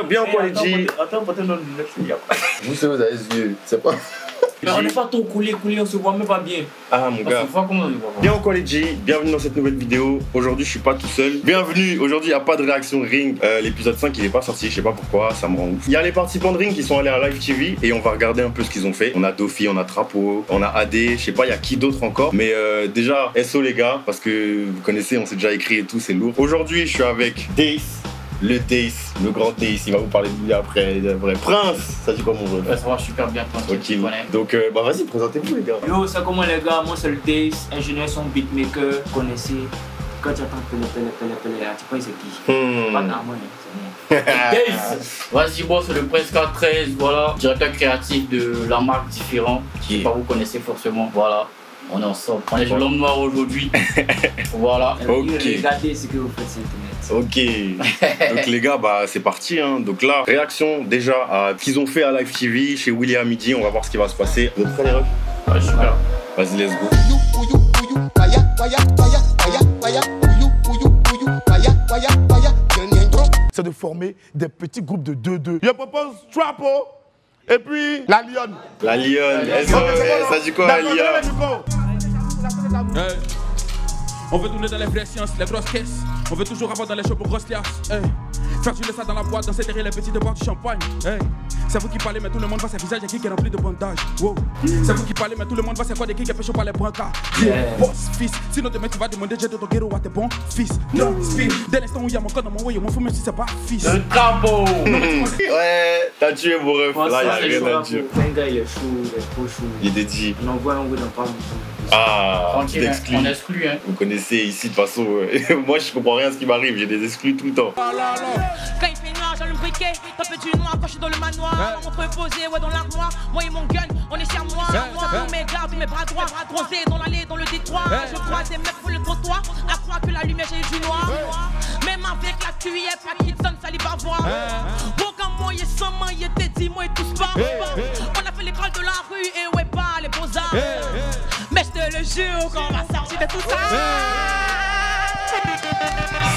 Bien quoi les G. Attends, peut-être dans le lunettes. Vous savez, vous avez les yeux, c'est pas. Mais on n'est pas trop coulé, on se voit même pas bien. Ah mon gars. Bien quoi les G, bienvenue dans cette nouvelle vidéo. Aujourd'hui je suis pas tout seul. Bienvenue, aujourd'hui il n'y a pas de réaction Ring. L'épisode 5 il est pas sorti, je sais pas pourquoi, ça me rend ouf. Il y a les participants de Ring qui sont allés à Live TV et on va regarder un peu ce qu'ils ont fait. On a Dofi, on a Trapo, on a AD, je sais pas il y a qui d'autre encore. Mais déjà SO les gars, parce que vous connaissez, on s'est déjà écrit et tout, c'est lourd. Aujourd'hui je suis avec Dace. Le Dace, le grand Dace, il va vous parler de lui après, de vrai. Prince, ça dit quoi mon jeu? Ça va super bien, Prince, tu connais. Donc bah vas-y, présentez-vous les gars. Yo, ça comment les gars, moi c'est le Dace, ingénieur son beatmaker, vous connaissez. Quand tu attends tu sais c'est qui? Pas moi, c'est moi. Dace. Vas-y, bon, c'est le Prince K13, voilà, directeur créatif de la marque Différent, qui pas vous connaissez forcément, voilà. On est ensemble, on est sur l'homme noir aujourd'hui. Voilà. Ok. Regardez ce que vous faites sur internet. Ok. Donc les gars, bah c'est parti hein. Donc là, réaction déjà à ce qu'ils ont fait à Live TV chez Willy à midi. On va voir ce qui va se passer. Vous êtes prêts les refs? Ouais, super. Vas-y, let's go. C'est de former des petits groupes de 2-2. Je propose Trapo et puis la Lionne. La Lionne, ça dit quoi la Lionne? Hey. On veut tourner dans les vraies sciences, les grosses caisses. On veut toujours avoir dans les shows pour grosses liasses. Hey. Faire jouer ça dans la boîte, danser derrière les petites boîtes de champagne. Hey. C'est vous qui parlez, mais tout le monde voit ses visages et qui est rempli de bandages. Wow. C'est vous qui parlez, mais tout le monde voit c'est quoi des qui est fait chaud par les brancards. Boss, fils. Sinon demain tu vas demander j'ai de ton guéro à tes bons fils. Non, spin. Dès l'instant où il y a mon code dans mon way, on m'en fout même si c'est pas fils. Le Trapo. Ouais, t'as tué mon ref. Là, il y a rien à dire. Un gars, il est chaud, il est trop chaud. Il est dédié. On envoie un gars dans pas longtemps. Ah, tranquille, on exclut hein. Vous connaissez ici de toute façon, moi je comprends rien à ce qui m'arrive, j'ai des exclus tout le temps. Quand il fait noir, j'allume le briquet, top du noir quand je suis dans le manoir. On montre posé, ouais dans l'armoire, moi et mon gun, on est chez moi. Tous mes gardes, tous mes bras droits, bronzés dans l'allée, dans le détroit. Je croise des mecs pour le trottoir, à croire que la lumière j'ai du noir. Même avec la cuillère, pas qui sonne, ça va voir. Aucun moyen sans main, il était dit, moi et tous pas. On a fait l'école de la rue et ouais pas les beaux-arts. Mais je te le jure qu'on va sortir de tout ça.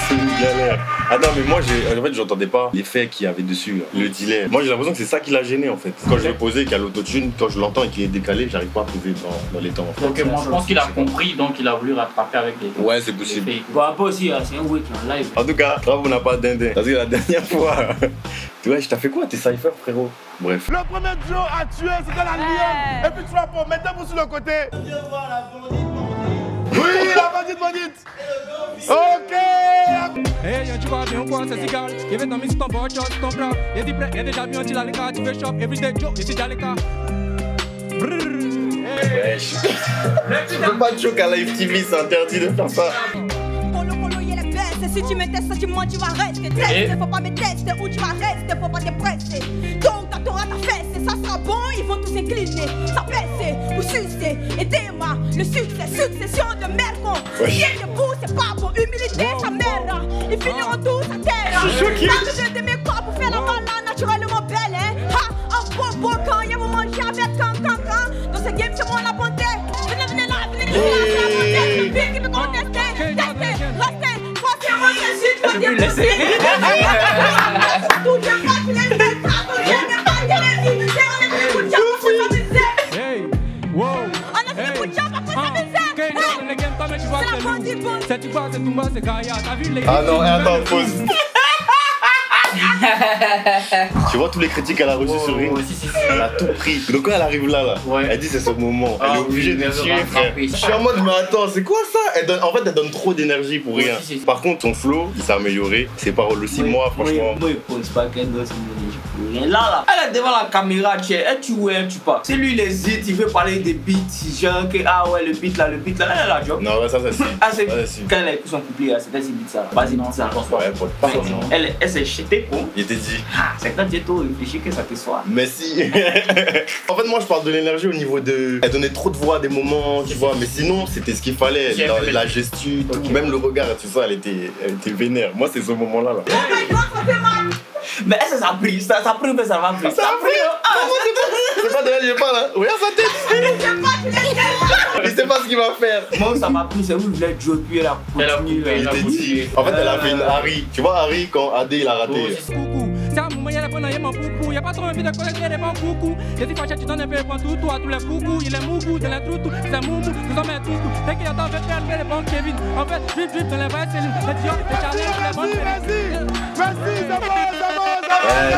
C'est une galère. Ah non mais moi en fait j'entendais pas l'effet qu'il y avait dessus, le delay. Moi j'ai l'impression que c'est ça qui l'a gêné en fait. Quand je l'ai posé, qu'il y a l'autotune, quand je l'entends et qu'il est décalé, j'arrive pas à poser dans les temps en fait. Donc moi je pense qu'il a compris, donc il a voulu rattraper avec les... Ouais c'est possible. Bon après aussi c'est un week en live. En tout cas, Bravo n'a pas dindin. Parce que la dernière fois, tu vois, je t'ai fait quoi tes cyphers frérot? Bref. Le premier Joe à tuer c'était la Lionne. Et puis Trapo, mettez-vous sur le côté. Oui, la bandite. Ok. Hey, tu vas bien quoi, c'est égal. Il veut t'emmener sur ton bord, sur ton bras. Il dit prêt, il est déjà bien, tu l'as les cas, tu fais shop, everyday Joe, il dit déjà les cas. Wesh. Tu peux pas choquer à Live TV, c'est interdit de faire ça. Si tu me testes, tu mens, tu vas rester testé. Faut pas me tester où tu vas rester, faut pas te presser. Donc t'auras ta fesse, ça sera bon, ils vont tous s'incliner. Ça baisse ou sucer, aidez-moi. Le succès, succession de merde. Viens debout, c'est pas pour humilité, sa mère. Ils finiront tous à terre. Je suis choqué. Pas de mes corps pour faire la malade, naturellement belle, hein. Ha, un bon quand y'a vous manger avec quand. Dans ce game, c'est moi la bonté. Venez là, venez là, la bonté. Le pire qui me contester, tester, rester. Ah non, attends, pause. Tu vois tous les critiques qu'elle a reçus sur Ring, elle a tout pris. Donc quand elle arrive là, elle dit c'est son moment. Elle est obligée de tirer, frère. Je suis en mode mais attends, c'est quoi ça? En fait elle donne trop d'énergie pour rien. Par contre son flow, il s'est amélioré. Ses paroles aussi, moi franchement. Moi il pense pas qu'elle doit s'améliorer pour rien. Là, elle est devant la caméra, elle tue ou elle tue pas. C'est lui il hésite, il veut parler des beats, genre que ah ouais le beat là, elle est là, job. Non ouais ça c'est. Ah c'est quand elle a écouté son couplet, c'était ce beat ça. Vas-y beat ça. Elle s'est jetée. Il était dit. Ah, c'est quand tu réfléchis que ça te soit. Mais si. En fait, moi je parle de l'énergie au niveau de. Elle donnait trop de voix à des moments, tu vois. Mais sinon, c'était ce qu'il fallait. Dans la gestu, tout. Même le regard, tu vois, elle était vénère. Moi, c'est ce moment-là. Là. Mais est-ce que ça a pris? Ça a pris, mais ça va pris. Ça a pris. C'est train de réagir pas là. Regarde sa tête. Il sait pas ce qu'il va faire. Moi, ça m'a pris, c'est où il voulait jouer, puis elle a continué. Il était dit. En fait, elle a fait une Harry. Tu vois, Harry, quand AD il a raté. C'est un moment, il y a la bonne, il y a mon coucou. Il y a pas trop envie de connaître les bons coucou. Il dit, tu donnes un peu pour tout, à tous les coucous. Il est mougou, c'est les troutou, c'est moumou, nous en met tout. Dès qu'il attend, je vais faire les bons Kevin. En fait, drip, dans les vrais Céline. Le Dior, les Chanel, les bonnes. Merci, ça va.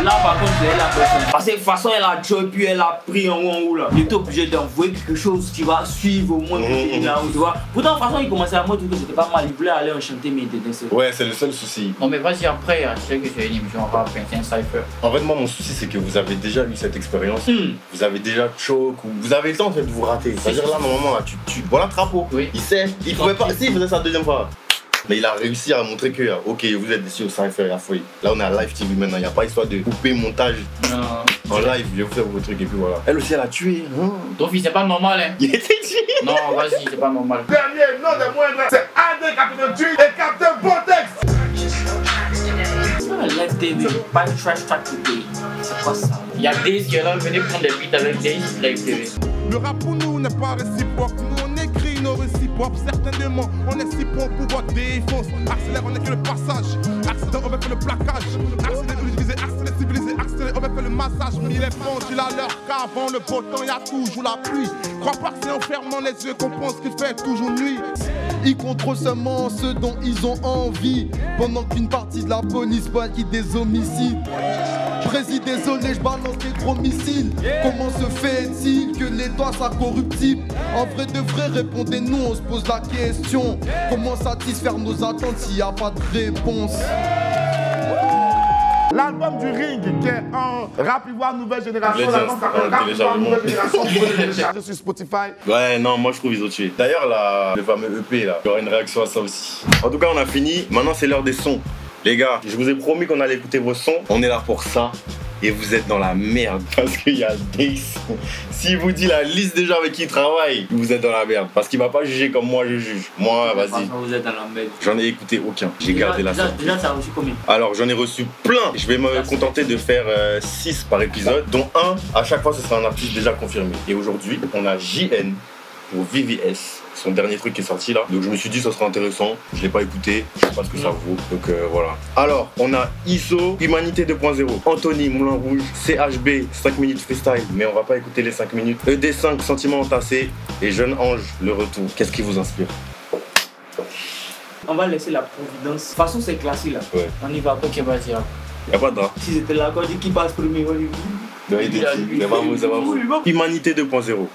Là, par contre, c'est la personne. Parce que de toute façon, elle a joué, puis elle a pris en haut là. Il était obligé d'envoyer quelque chose qui va suivre au moins là où tu vois. Pourtant, de toute façon, il commençait à moi tout que c'était pas mal. Il voulait aller enchanter, mais il était décédé. Ouais, c'est le seul souci. Non, mais vas-y après, je sais que tu as une émission en rap, c'est un cypher. En fait, moi, mon souci, c'est que vous avez déjà eu cette expérience. Vous avez déjà choke, ou vous avez le temps en fait de vous rater. C'est-à-dire là, normalement, là, tu voilà le trapeau. Oui. Il sait, il pouvait pas. Si, il faisait ça la deuxième fois. Mais il a réussi à montrer que, ok, vous êtes ici au Cypher et à Foy. Là, on est à Live TV maintenant. Il n'y a pas histoire de couper montage en live. Je vais vous faire vos trucs et puis voilà. Elle aussi, elle a tué. Ton fils, c'est pas normal, hein. Il était tué. Non, vas-y, c'est pas normal. Dernier, non des moindres, c'est AD88 et Captain Vortex. Live TV, pas une trash track today. C'est quoi ça? Il y a Days qui est là, venez prendre des beats avec Days, Live TV. Le rap pour nous n'est pas réciproque. Nous on écrit nos réciproques. Certainement, on est si pour pouvoir défonce. Accélère, on n'est que le passage. Accident, on va faire le plaquage. Accélère, utiliser, accélère, civiliser, accélère, on va faire le massage. Mille est pendu à l'heure qu'avant le beau temps, il y a toujours la pluie. Crois pas que c'est en fermant les yeux qu'on pense qu'il fait toujours nuit. Ils contrôlent seulement ce dont ils ont envie. Pendant qu'une partie de la police valide des homicides. Président, désolé, je balance des gros missiles. Comment se fait-il que l'État soit corruptible? En vrai de vrai, répondez-nous, on se pose la question. Comment satisfaire nos attentes s'il n'y a pas de réponse? L'album du Ring qui est en rap ivoire nouvelle génération. Les L'album s'appelle Rap ivoire nouvelle génération. Vous pouvez le télécharger sur Spotify. Ouais, non, moi je trouve qu'ils ont tué. D'ailleurs, le fameux EP là, il y aura une réaction à ça aussi. En tout cas, on a fini. Maintenant, c'est l'heure des sons. Les gars, je vous ai promis qu'on allait écouter vos sons. On est là pour ça. Et vous êtes dans la merde parce qu'il y a des... S'il vous dit la liste des gens avec qui il travaille, vous êtes dans la merde. Parce qu'il va pas juger comme moi je juge. Moi, vas-y. Vous êtes dans la merde. J'en ai écouté aucun. J'ai gardé la sorte. Déjà, ça a reçu combien? Alors, j'en ai reçu plein. Je vais me contenter de faire 6 par épisode, dont un, à chaque fois, ce sera un artiste déjà confirmé. Et aujourd'hui, on a JN pour VVS. Son dernier truc qui est sorti là. Donc je me suis dit ça serait intéressant. Je l'ai pas écouté, je sais pas ce que ça vaut. Donc voilà. Alors on a ISO, Humanité 2.0, Anthony, Moulin Rouge, CHB, 5 minutes freestyle. Mais on va pas écouter les 5 minutes. ED5, Sentiments entassés et Jeune Ange, le retour. Qu'est-ce qui vous inspire? On va laisser la providence. De toute façon c'est classique là. Ouais. On y va. Ok, vas-y. Y'a pas de drap. Si c'était là, quand on dit qui passe premier, on y va. Ça va vous, ça va vous. Humanité 2.0.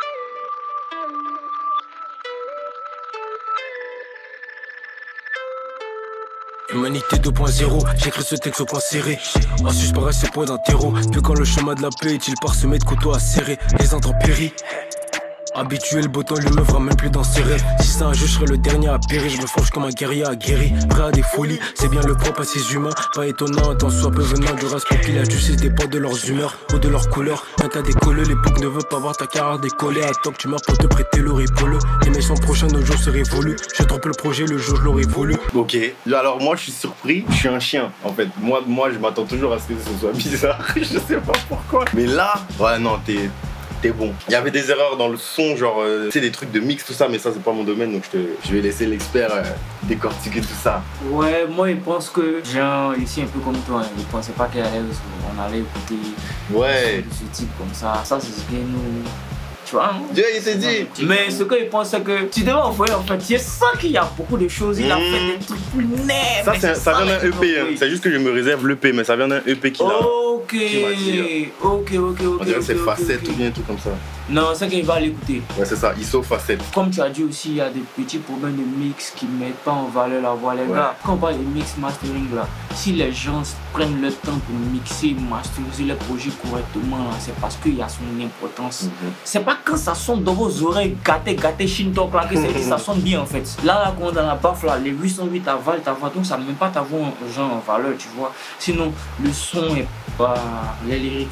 Humanité 2.0, j'écris ce texte au point serré. En suspens ces points d'un terreau. Puis quand le chemin de la paix est-il parsemé de couteaux acérés, les intempéries. Habitué, le beau temps lui me fera même plus dans ses rêves. Si c'est un jeu, je serai le dernier à périr. Je me forge comme un guerrier aguerri, prêt à des folies. C'est bien le propre à ces humains. Pas étonnant, tant soit peu venant du race pour qu'il a dû se dépend de leurs humeurs ou de leur couleur. Un tas décollé, l'époque ne veut pas voir ta carrière décoller. Attends que tu meurs pour te prêter le ripolo. Les méchants prochains, nos jours seraient volus. Je trompe le projet, le jour je l'aurais voulu. Ok, alors moi je suis surpris, je suis un chien en fait. Moi je m'attends toujours à ce que ce soit bizarre. Je sais pas pourquoi. Mais là, ouais, non, t'es bon. Il y avait des erreurs dans le son, genre, tu sais, des trucs de mix, tout ça, mais ça, c'est pas mon domaine, donc je vais laisser l'expert décortiquer tout ça. Ouais, moi, je pense que, genre, ici, un peu comme toi, hein, je pensais pas qu'on allait écouter ce type comme ça. Ça, c'est ce que nous... Tu vois, Dieu, il s'est dit. Mais ce que je pense, c'est que tu devais envoyer, en fait, c'est ça qu'il y a beaucoup de choses. Il a fait des trucs plus nets. Ça vient d'un EP, hein. C'est juste que je me réserve l'EP, mais ça vient d'un EP qui l'a. Ok. On dirait c'est Facette ou bien un truc comme ça. Non, c'est qu'il va l'écouter. Ouais, c'est ça, ISO Facette. Comme tu as dit aussi, il y a des petits problèmes de mix qui ne mettent pas en valeur la voix, les gars. Quand on parle de mix mastering là, si les gens prennent le temps pour mixer, masteriser les projets correctement, c'est parce qu'il y a son importance. C'est pas quand ça sonne dans vos oreilles gâtées, chintok là, que ça sonne bien en fait. Là, quand on est dans la baffe là, les 808 avalent ta voix, donc ça ne met pas ta voix genre en valeur, tu vois. Sinon, le son est pas. Les lyrics.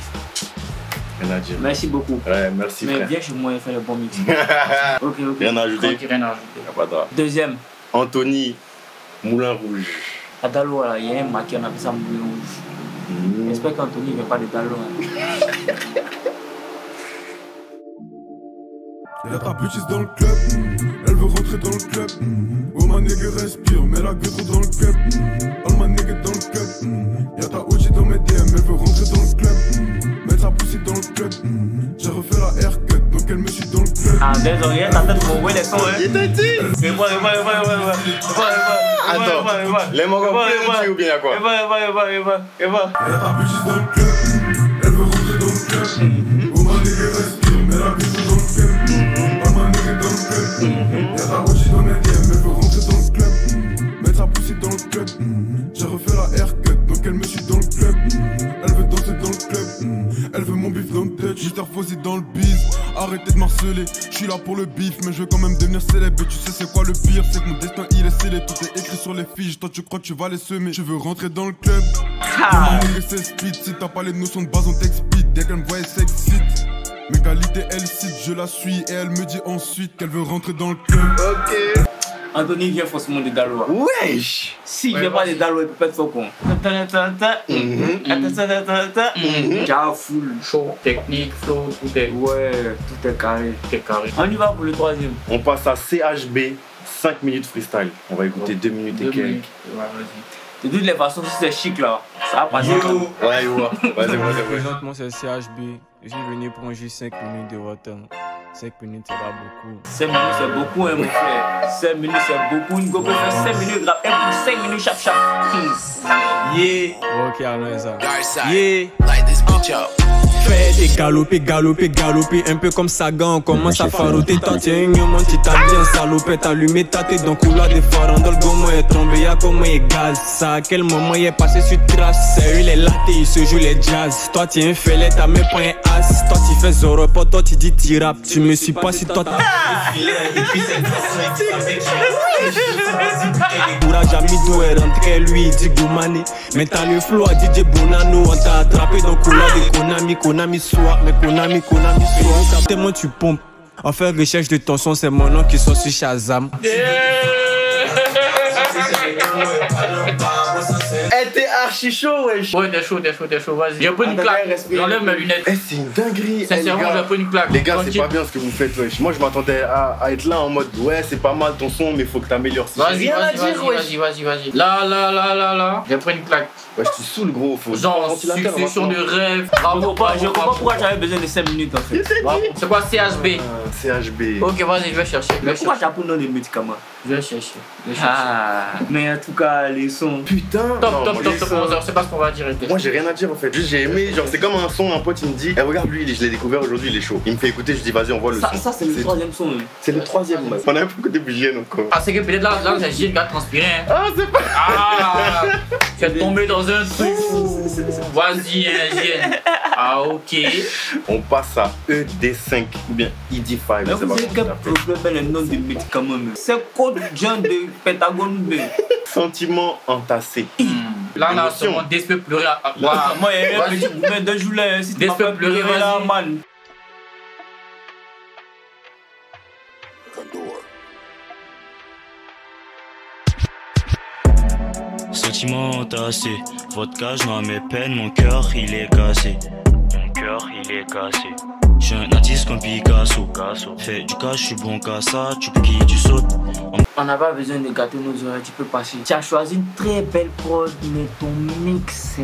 Merci beaucoup. Ouais, merci. Mais viens chez moi et fais le bon mix. Ok. Rien à ajouter. Rien à ajouter. Y'a pas de drap. Deuxième. Anthony, Moulin Rouge. À Dalo, il y a un maquis, on appelle ça Moulin Rouge. J'espère qu'Anthony ne vient pas de Dalo. Y'a ta bitch dans le club, elle veut rentrer dans le club. Oh ma nigga respire, mets la gueule dans le club. All ma nigga dans le club. Y'a ta OG dans mes DM, elle veut rentrer dans le club. Mets sa poussée dans le club. J'ai refait la haircut, donc elle me suit dans le club. Ah désolé, t'as fait trop les sons hein. Il t'a dit. Attends, les mangas pleins ou bien quoi? Y'a ta bitch dans le club, elle veut rentrer dans le club. Oh ma nigga respire, mets la gueule dans le club. All ma nigga dans le club. Y'a ta OG dans mes DM, elle veut rentrer dans le club. Mets sa poussée dans le club. J'ai refait la haircut, donc elle me suit dans le club. Elle veut danser dans le club. Elle veut mon bif dans le tête, j'suis Fosy dans le biz. Arrêtez de marceler, j'suis là pour le bif, mais je veux quand même devenir célèbre. Et tu sais c'est quoi le pire, c'est que mon destin il est scellé. Tout est écrit sur les fiches, toi tu crois que tu vas les semer. Je veux rentrer dans le club. Comment c'est speed, si t'as pas les notions de base on t'explique. Dès qu'elle me voit elle s'excite. Mes qualités elle cite, je la suis et elle me dit ensuite qu'elle veut rentrer dans le club. Ok. Anthony vient forcément de Daloa. Wesh. Si il vient pas de Daloa, il peut pas être faucon. Déjà full, Chaud, technique, flow, tout est. ouais, tout est carré. Tout est carré. On y va pour le troisième. On passe à CHB, 5 minutes freestyle. On va écouter 2 minutes et 2 quelques. minutes. Ouais, vas-y. De toutes les façons, si c'est chic là, ça va passer. Ouais, vas-y. Présentement, c'est CHB. Je suis venu prendre juste 5 minutes de votre temps. 5 minutes, c'est pas beaucoup. 5 minutes, c'est beaucoup, hein, mon frère. 5 minutes, c'est beaucoup. Une go peut faire 5 minutes, grave. Et pour 5 minutes, chap. Yeah. Ok, allons ça. Yeah. Fais des galoper, un peu comme Sagan, on commence à farouter. T'en tiens une monte, t'as bien salopette, allumé ta tête dans couloir de farandole. Gomo est tombé, y'a comment il gaz. Ça, à quel moment il est passé sur trace. C'est lui les lattes, il se joue les jazz. Toi, tu es un fêlé, t'as même pas un as. Toi, tu fais zoro, toi, tu dis tirap. Tu me suis pas si toi, t'as. Courage à Midou est rentré, lui, il dit Goumani. Mais t'as le flow à DJ Bonano, on t'a attrapé dans couloir de Konami soit, mais Konami soit. Tellement tu pompes. En fait, recherche de ton son, c'est mon nom qui sont sur Shazam. Eh, t'es archi chaud, wesh. Ouais, t'es chaud, vas-y. J'ai pris une claque, j'enlève mes lunettes. Eh, c'est une dinguerie. Sincèrement, j'ai pris une claque. Les gars, c'est pas bien ce que vous faites, wesh. Moi, je m'attendais à être là en mode, ouais, c'est pas mal ton son, mais faut que t'améliores. Vas-y. Là. J'ai pris une claque. Wesh, tu saoules, gros. Faut genre, succession de rêves. Bravo, je comprends pourquoi j'avais besoin de 5 minutes en fait. C'est quoi CHB? CHB. Ok, vas-y, je vais chercher. Mais pourquoi t'as pris le nom des médicaments? Je vais chercher. Ah, mais en tout cas, les sons. Putain. Top, c'est pas ce qu'on va dire. Moi, j'ai rien à dire en fait. Juste, j'ai aimé. Genre, c'est comme un son, un pote, il me dit, eh, regarde lui, je l'ai découvert aujourd'hui, il est chaud. Il me fait écouter, je dis, vas-y, on voit le son. Ça, c'est le troisième son. C'est le troisième, ouais. On a un peu écouté Bugien encore. Ah, c'est que peut-être là, c'est Gilles qui a transpiré. Ah, c'est pas. Ah, tu es tombé dans un truc. Vas-y, Ah, ok. On passe à ED5 ou bien ED5. Mais vous avez quel problème le nom des médicaments? C'est quoi le genre de Pentagone B? Sentiment entassé. Là, on a seulement d'esprit pleurer. Moi, il y a un petit gourmet de Julien. Si tu m'as pas pleuré là, man. Sentiment entassé, vodka, je noie mes peines, mon cœur il est cassé. Je suis un artiste comme Picasso. Fais du cash, je suis bon qu'à ça, tu peux qui tu sautes. On n'a pas besoin de gâter nos oreilles, tu peux passer. Tu as choisi une très belle prod, mais ton mix c'est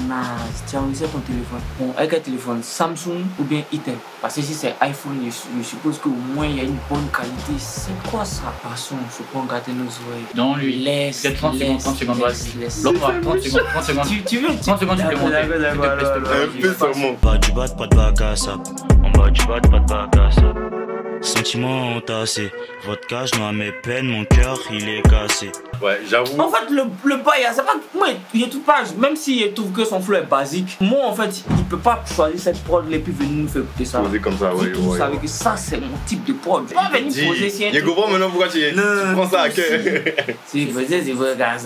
naze. Tu as enregistré ton téléphone. Bon, avec un téléphone Samsung ou bien Itel. Parce que si c'est iPhone, je suppose qu'au moins il y a une bonne qualité. C'est quoi ça? Passons, faut pas gâter nos oreilles. Non, lui. Laisse. 30 secondes, vas-y. L'autre, 30 secondes. Tu veux 30 secondes supplémentaires. Un peu sûrement. Bas du bat, pas de bac à sable. En bas du bat, pas de bac à sable. Sentiment entassé, vodka, je noie mes peines, mon cœur il est cassé. Ouais, j'avoue. En fait, le bail, c'est pas. Moi, il trouve pas. Même s'il trouve que son flow est basique, moi en fait, il peut pas choisir cette prod et puis venir nous faire écouter ça. Poser comme ça, ouais. Vous savez que ça, c'est mon type de prod. Je peux pas venir poser si. Je comprends maintenant pourquoi tu prends ça à cœur. Si vous faisiez, c'est vrai, gars.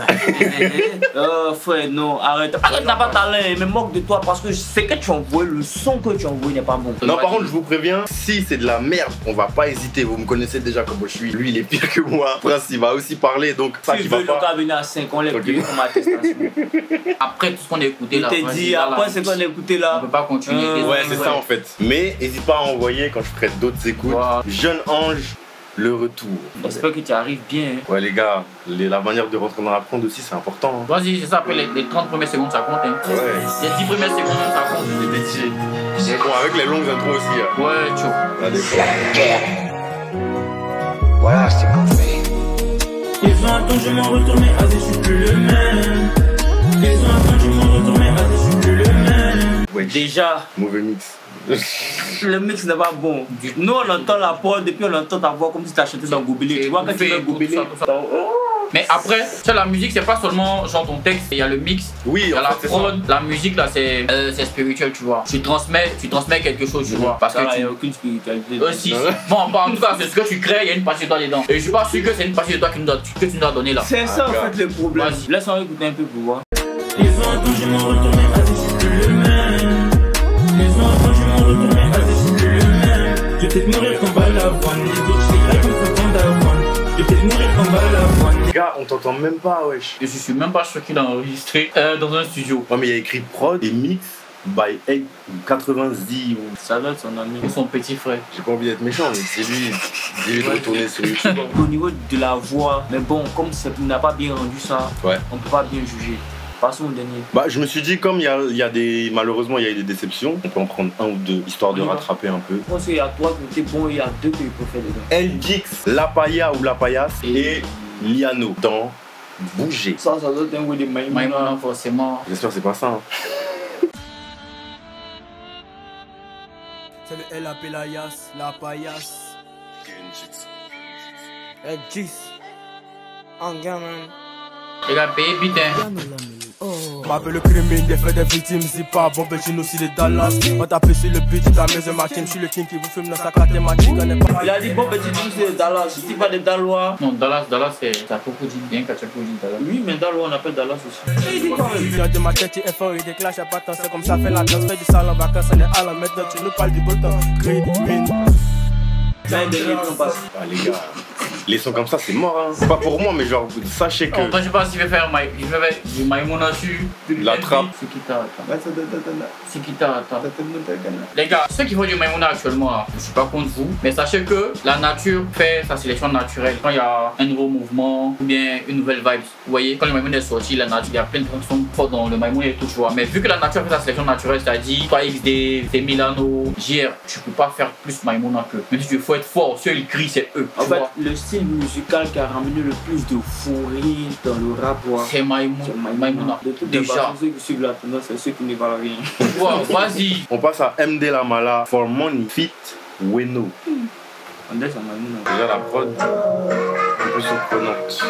Oh, frère, non, arrête. Arrête, t'as pas talent, mais moque de toi parce que je sais que tu envoies, le son que tu envoies n'est pas bon. Non, par contre, je vous préviens, si c'est de la merde, on va va pas hésiter. Vous me connaissez déjà comment je suis. Lui, il est pire que moi. Prince, il va aussi parler. Donc, ça qui va pas. Tu veux le gars venir à 5, on l'a dit comme attestation. Après tout ce qu'on a écouté là. Je t'ai dit, après ce qu'on a écouté là. On peut pas continuer. Ouais, c'est ça en fait. Mais n'hésite pas à envoyer quand je ferai d'autres écoutes. Wow. Jeune Ange, le retour. J'espère que tu arrives bien. Hein. Ouais, les gars, la manière de rentrer dans la prendre aussi, c'est important. Hein. Vas-y, c'est ça. Après, les 30 premières secondes, ça compte. Hein. Ouais. Les 10 premières secondes, ça compte. Les métiers. Mais bon, avec les longues intros aussi. Hein. Ouais, tchou. Voilà, c'est qu'on fait. Ils ont attendu, je m'en retourné, je suis plus le même. Ils ont attendu, je m'en retourné, je suis plus le même. Ouais, déjà. Mauvais mix. Le mix n'est pas bon. Nous on entend la prod et puis on entend ta voix comme si tu as chanté dans Goubélé. Tu vois quand tu fais Goubélé. Mais après, la musique c'est pas seulement genre ton texte, il y a le mix, oui, il y a la prod, la musique là c'est spirituel tu vois. Tu transmets quelque chose tu vois. Parce que il n'y a aucune spiritualité. Aussi. Bon en tout cas c'est ce que tu crées, il y a une partie de toi dedans. Et je suis pas sûr que c'est une partie de toi que tu nous as donné là. C'est ça en fait le problème. Laisse-moi écouter un peu pour voir. Les enfants je m'en retourné, je suis plus le même. Les enfants je m'en retourné, je suis plus le même. Je vais peut-être mourir comme Balavoine, les autres c'est grave comme ça d'avoine. Je vais peut-être mourir comme Balavoine. Gars, on t'entend même pas, wesh. Je suis même pas sûr qu'il a enregistré dans un studio. Ouais, mais il y a écrit prod et mix by 80Z. Ça doit être son ami. Ou son petit frère. J'ai pas envie d'être méchant, mais c'est lui. Dis-lui de retourner sur YouTube. Au niveau de la voix, mais bon, comme il n'a pas bien rendu ça, ouais. On peut pas bien juger. Passons au dernier. Bah, je me suis dit, comme il y a des. Malheureusement, il y a eu des déceptions, on peut en prendre un ou deux, histoire de rattraper un peu. Je pense qu'il y a trois qui étaient bons et il y a deux que je préfère dedans. LGX, La Paya ou La Paillasse et Liano dans Bouger. Ça doit être un goût de Maïmouna, forcément. J'espère que c'est pas ça. Hein. C'est le LAP La Paillasse. LGX. En gamin. Il a payé putain. M'appelle le criminel, des faits des victimes, c'est pas bon, petit nous aussi les Dallas. On tape sur le beat, ta maison machine, je suis le king qui vous filme dans sa mathématique. Il a dit bon petit nous c'est Dallas, je dis pas de Dallois. Non, Dallas c'est ça crocodile, bien qu'à crocodile Dallas. Oui, mais Dallois on appelle Dallas aussi. Il de ma tête, il est fort, il déclenche à pas tant, c'est comme ça fait la danse, fait du sale en vacances, on est à la maintenant, tu nous parles du beau temps. Criminel. Mais les les gars. Les sons comme ça, c'est mort, hein. C'est pas pour moi, mais genre, sachez que. Moi, je sais pas s'il veut faire du Maïmouna dessus. La trappe. C'est qui t'a. Les gars, ceux qui font du Maïmouna actuellement, là, je suis pas contre vous, mais sachez que la nature fait sa sélection naturelle. Quand il y a un nouveau mouvement ou bien une nouvelle vibe, vous voyez, quand le Maïmouna est sorti, la nature, il y a plein de chansons fortes dans le Maïmouna et tout, tu vois. Mais vu que la nature fait sa sélection naturelle, c'est-à-dire, toi XD, t'es Milano, JR, tu peux pas faire plus Maïmouna que. Même si tu faut être fort, ceux ils crient, c'est eux. En fait, le style musical qui a ramené le plus de fou rire dans le rap, c'est Maïmouna. De toutes les façons, ceux qui suivent la tendance, c'est ceux qui ne valent rien. Wow, vas-y. On passe à MD Lamala for Money Fit Weno. On est sur Maïmouna. Déjà la prod un peu surprenante.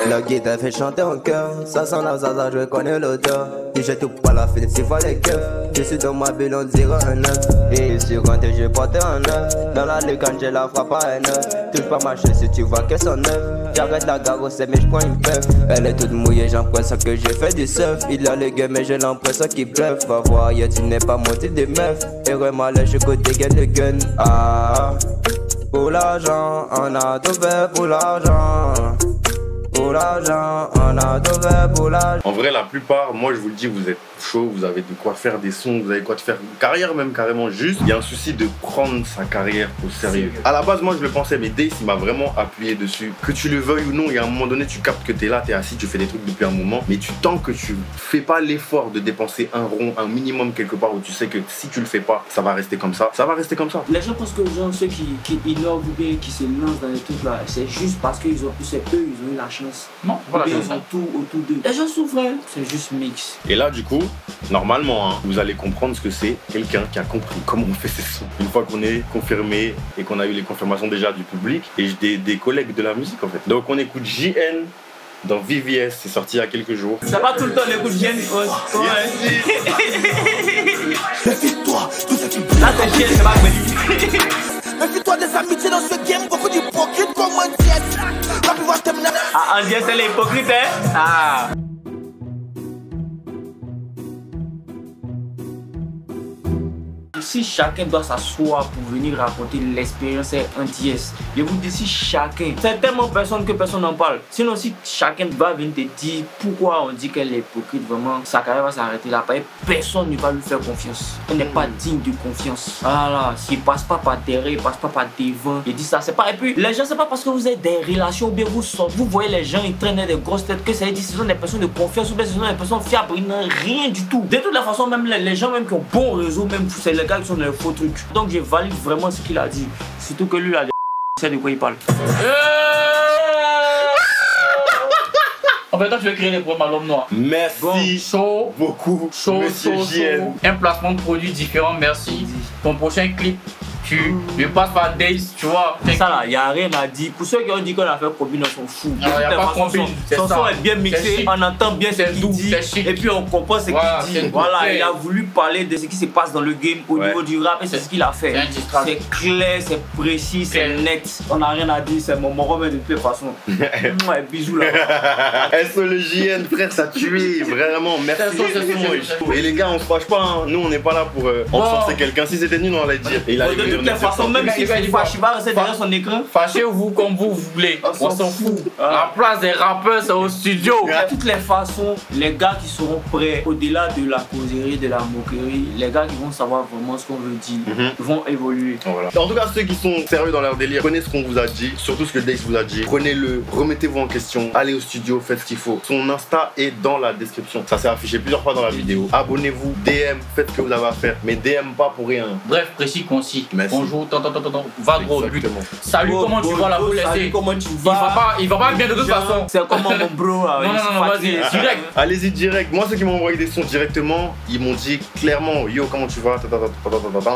La guitare fait chanter en cœur, ça sent la zaza, je connais l'odeur. Et je touche pas la fenêtre, c'est fois les cœurs. Je suis dans ma bulle, on dirait un œuf. Et sur quand je porte un œuf. Dans la rue, quand je la frappe à un œuf. Touche pas ma chaise si tu vois qu'elle s'en œuf. J'arrête la garosse, mais je prends une peuf. Elle est toute mouillée, j'ai l'impression que j'ai fait du surf. Il a les gueux, mais j'ai l'impression qu'il bluffe. Va voir, y'a tu n'es pas mon type de meuf. Et vraiment, là, je côté gagne le gun. Ah, pour l'argent, on a tout fait pour l'argent. Pour l'argent, on a tout fait pour l'argent. En vrai, la plupart, moi je vous le dis, vous êtes chaud, vous avez de quoi faire des sons, vous avez de quoi faire une carrière même carrément. Juste, il y a un souci de prendre sa carrière au sérieux. À la base, moi je le pensais, mais Dace il m'a vraiment appuyé dessus. Que tu le veuilles ou non, il y a un moment donné, tu captes que t'es là, t'es assis, tu fais des trucs depuis un moment, mais tu tant que tu fais pas l'effort de dépenser un rond, un minimum quelque part où tu sais que si tu le fais pas, ça va rester comme ça, ça va rester comme ça. Les gens pensent que genre, ceux qui innovent ou bien qui se lancent dans les trucs là, c'est juste parce qu'ils ont c'est eux, ils ont eu la chance. Non, voilà, ils ont tout autour d'eux. Les gens souffrent, c'est juste mix. Et là, du coup, normalement, hein, vous allez comprendre ce que c'est quelqu'un qui a compris comment on fait ses sons. Une fois qu'on est confirmé et qu'on a eu les confirmations déjà du public et des collègues de la musique en fait. Donc on écoute JN dans VVS, c'est sorti il y a quelques jours. Ça va tout le temps, on écoute JN. Méfie-toi, tout ce qui brille. Là, c'est JN, c'est pas vrai. Méfie-toi des amitiés dans ce game, beaucoup d'hypocrites comme un diète. Ah, on dit c'est les hypocrites, hein? Ah. si chacun doit s'asseoir pour venir raconter l'expérience, c'est un dièse. Je vous dis, si chacun, c'est tellement personne que personne n'en parle. Sinon, si chacun va venir te dire pourquoi on dit qu'elle est hypocrite, vraiment, sa carrière va s'arrêter là. Personne ne va lui faire confiance. Elle n'est pas digne de confiance. Voilà, s'il passe pas par derrière, il passe pas par devant. Il dit ça, c'est pas. Et puis, les gens, c'est pas parce que vous êtes des relations ou bien vous sortez, vous voyez les gens, ils traînent des grosses têtes que ça veut dire que ce sont des personnes de confiance ou bien ce sont des personnes fiables. Ils n'ont rien du tout. De toute la façon, même les gens même qui ont bon réseau, même c'est les gars qui sont dans les faux trucs. Donc, je valide vraiment ce qu'il a dit. Surtout que lui, il a des c'est de quoi il parle. En fait, toi, tu veux créer des problèmes à l'homme noir. Merci beaucoup, Monsieur JN. Un placement de produits différent, merci. Ton prochain clip, tu lui passes par Days, tu vois. C'est ça là, il n'y a rien à dire. Pour ceux qui ont dit qu'on a fait combine, on s'en fout. Il n'y a pas combine. Son son est bien mixé, on entend bien ce qu'il dit. Et puis on comprend ce qu'il dit. Voilà, il a voulu parler de ce qui se passe dans le game au niveau du rap et c'est ce qu'il a fait. C'est clair, c'est précis, c'est net. On n'a rien à dire, c'est mon moron de toute façon. Bisous là. SO le JN, frère, ça tue. Vraiment, merci. Et les gars, on se fâche pas. Hein. Nous, on n'est pas là pour enfoncer quelqu'un. Si c'était nul, on allait dire. De toute façon, même si il va rester derrière son écran. Fâchez-vous comme vous voulez. On s'en fout. La place des rappeurs, c'est au studio. De toutes les façons, les gars qui seront prêts, au-delà de la causerie, de la moquerie, les gars qui vont savoir vraiment ce qu'on veut dire, vont évoluer. Voilà. En tout cas, ceux qui sont sérieux dans leur délire, prenez ce qu'on vous a dit, surtout ce que Days vous a dit. Prenez-le, remettez-vous en question, allez au studio, faites ce qu'il faut. Son Insta est dans la description. Ça s'est affiché plusieurs fois dans la vidéo. Abonnez-vous, DM, faites ce que vous avez à faire, mais DM pas pour rien. Bref, précis, concis. Merci. Bonjour, va droit au but. Salut, comment tu vas, la vous laisser. Comment tu vas? Il va pas bien de toute façon. C'est comment mon bro? Non, vas-y, direct. Allez-y direct. Moi, ceux qui m'ont envoyé des sons directement, ils m'ont dit clairement, yo, comment tu vas?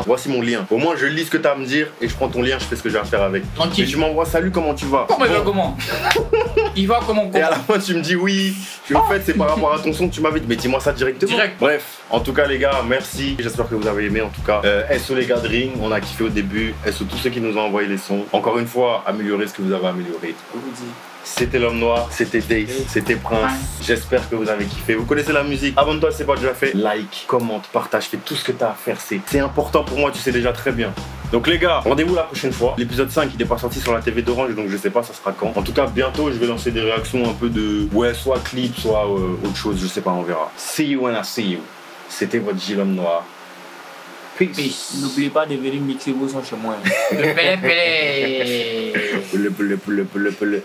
Voici mon lien. Au moins, je lis ce que tu as à me dire et je prends ton lien, je fais ce que j'ai à faire avec. Tranquille. Et tu m'envoies salut, comment tu vas? Comment il va comment? Il va comment? Et à la fin, tu me dis oui. En fait, c'est par rapport à ton son que tu m'avais dit. Mais dis-moi ça directement. Bref, en tout cas, les gars, merci. J'espère que vous avez aimé. En tout cas, SO les gars de Ring, on a kiffé au début. SO tous ceux qui nous ont envoyé les sons. Encore une fois, améliorez ce que vous avez amélioré. C'était l'homme noir, c'était Days, c'était Prince. J'espère que vous avez kiffé. Vous connaissez la musique. Abonne-toi si c'est pas déjà fait. Like, commente, partage, fais tout ce que tu as à faire. C'est important pour moi, tu sais déjà très bien. Donc les gars, rendez-vous la prochaine fois. L'épisode 5 il n'est pas sorti sur la TV d'Orange, donc je sais pas ça sera quand. En tout cas bientôt je vais lancer des réactions un peu de soit clip, soit autre chose, je sais pas, on verra. See you when I see you. C'était votre J l'homme noir. Peace. N'oubliez pas de venir mixer vos sons chez moi. Pele.